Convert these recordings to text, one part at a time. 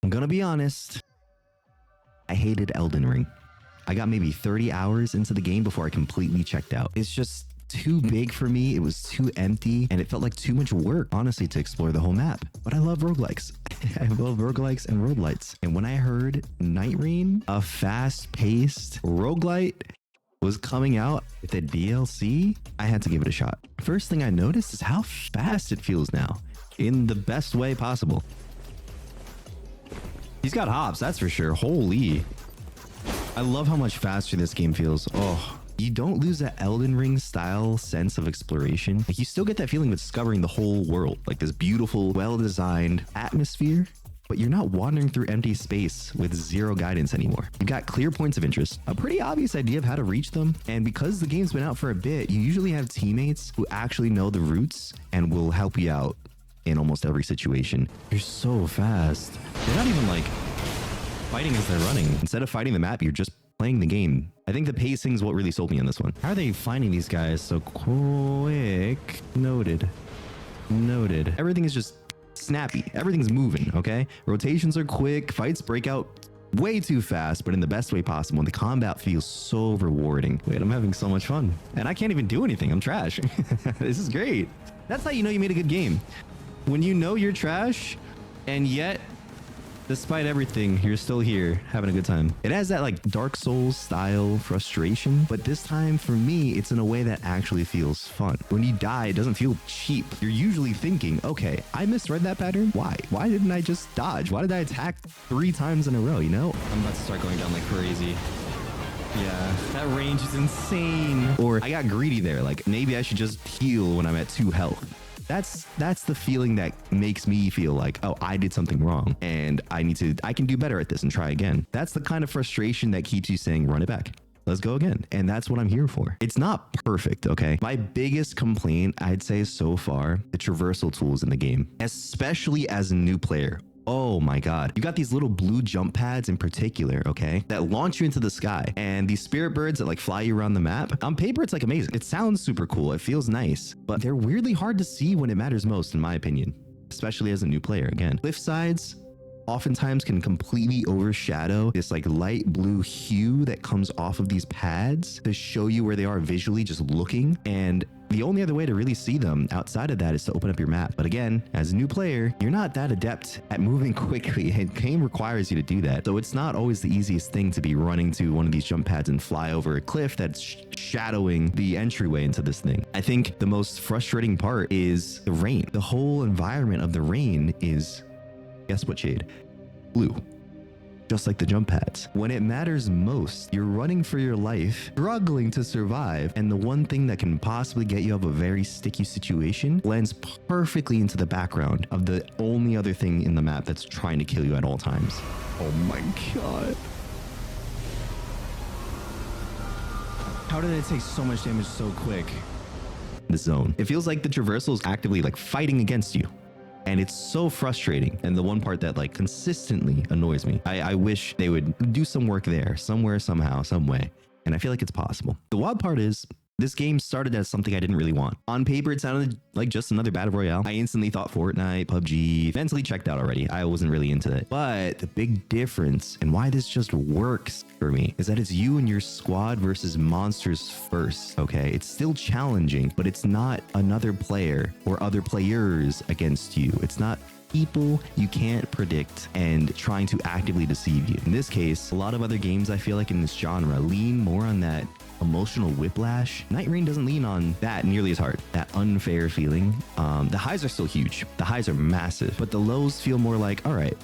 I'm gonna be honest. I hated Elden Ring. I got maybe 30 hours into the game before I completely checked out. It's just too big for me. It was too empty and it felt like too much work, honestly, to explore the whole map. But I love roguelikes. I love roguelikes and roguelites. And when I heard Nightreign, a fast-paced roguelite, was coming out with a DLC, I had to give it a shot. First thing I noticed is how fast it feels now, in the best way possible. He's got hops, that's for sure. Holy. I love how much faster this game feels. Oh, you don't lose that Elden Ring style sense of exploration. Like, you still get that feeling of discovering the whole world, like this beautiful, well-designed atmosphere, but you're not wandering through empty space with zero guidance anymore. You've got clear points of interest, a pretty obvious idea of how to reach them, and because the game's been out for a bit, you usually have teammates who actually know the routes and will help you out in almost every situation. You're so fast. You're not even like fighting as they're running. Instead of fighting the map, you're just playing the game. I think the pacing's what really sold me on this one. How are they finding these guys so quick? Noted. Noted. Everything is just snappy. Everything's moving, okay? Rotations are quick. Fights break out way too fast, but in the best way possible. And the combat feels so rewarding. Wait, I'm having so much fun. And I can't even do anything. I'm trash. This is great. That's how you know you made a good game. When you know you're trash, and yet, despite everything, you're still here having a good time. It has that like Dark Souls style frustration, but this time for me, it's in a way that actually feels fun. When you die, it doesn't feel cheap. You're usually thinking, okay, I misread that pattern. Why? Why didn't I just dodge? Why did I attack 3 times in a row, you know? I'm about to start going down like crazy. Yeah, that range is insane. Or I got greedy there. Like maybe I should just heal when I'm at 2 health. That's the feeling that makes me feel like, oh, I did something wrong and I can do better at this and try again. That's the kind of frustration that keeps you saying, run it back. Let's go again. And that's what I'm here for. It's not perfect, okay? My biggest complaint, I'd say so far, the traversal tools in the game, especially as a new player. Oh my God. You got these little blue jump pads in particular, okay, that launch you into the sky, and these spirit birds that like fly you around the map. On paper, it's like amazing. It sounds super cool. It feels nice, but they're weirdly hard to see when it matters most, in my opinion, especially as a new player. Again, cliff sides oftentimes can completely overshadow this like light blue hue that comes off of these pads to show you where they are visually just looking. And the only other way to really see them outside of that is to open up your map. But again, as a new player, you're not that adept at moving quickly, and game requires you to do that. So it's not always the easiest thing to be running to one of these jump pads and fly over a cliff that's shadowing the entryway into this thing. I think the most frustrating part is the rain. The whole environment of the rain is, guess what shade? Blue. Just like the jump pads. When it matters most, you're running for your life, struggling to survive, and the one thing that can possibly get you out of a very sticky situation blends perfectly into the background of the only other thing in the map that's trying to kill you at all times. Oh my God. How did it take so much damage so quick? The zone. It feels like the traversal is actively like fighting against you. And it's so frustrating. And the one part that like consistently annoys me, I wish they would do some work there somewhere, somehow, some way. And I feel like it's possible. The wild part is this game started as something I didn't really want. On paper, it sounded like just another battle royale. I instantly thought Fortnite, PUBG, mentally checked out already. I wasn't really into it. But the big difference and why this just works for me is that it's you and your squad versus monsters first, okay? It's still challenging, but it's not another player or other players against you. It's not people you can't predict and trying to actively deceive you. In this case, a lot of other games I feel like in this genre lean more on that emotional whiplash. Nightreign doesn't lean on that nearly as hard. That unfair feeling. The highs are still huge. The highs are massive, but the lows feel more like, all right,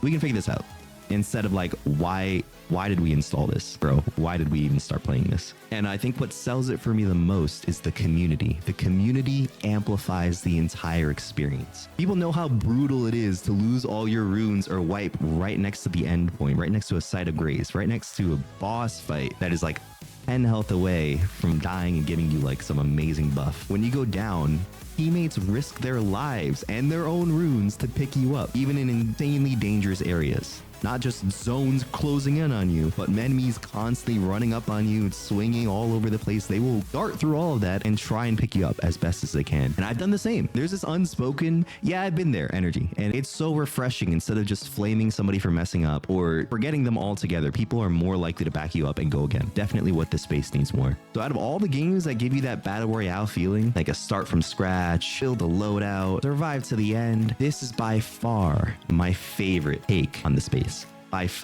we can figure this out. Instead of like, why did we install this, bro? Why did we even start playing this? And I think what sells it for me the most is the community. The community amplifies the entire experience. People know how brutal it is to lose all your runes or wipe right next to the end point, right next to a site of grace, right next to a boss fight that is like 10 health away from dying and giving you like some amazing buff. When you go down, teammates risk their lives and their own runes to pick you up, even in insanely dangerous areas. Not just zones closing in on you, but enemies constantly running up on you, swinging all over the place. They will dart through all of that and try and pick you up as best as they can. And I've done the same. There's this unspoken, yeah, I've been there energy. And it's so refreshing. Instead of just flaming somebody for messing up or forgetting them altogether, people are more likely to back you up and go again. Definitely what this space needs more. So out of all the games that give you that battle royale feeling, like a start from scratch, build a loadout, survive to the end, this is by far my favorite take on the space.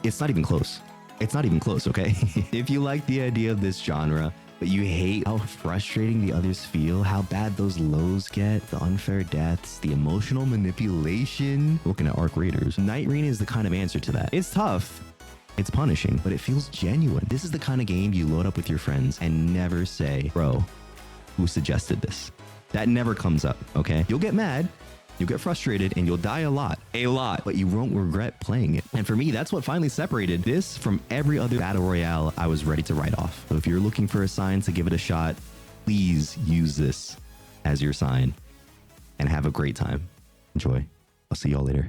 It's not even close. It's not even close, okay? If you like the idea of this genre, but you hate how frustrating the others feel, how bad those lows get, the unfair deaths, the emotional manipulation, looking at Arc Raiders, Nightreign is the kind of answer to that. It's tough. It's punishing, but it feels genuine. This is the kind of game you load up with your friends and never say, bro, who suggested this? That never comes up, okay? You'll get mad, you'll get frustrated, and you'll die a lot, but you won't regret playing it. And for me, that's what finally separated this from every other battle royale I was ready to write off. So if you're looking for a sign to give it a shot, please use this as your sign and have a great time. Enjoy. I'll see y'all later.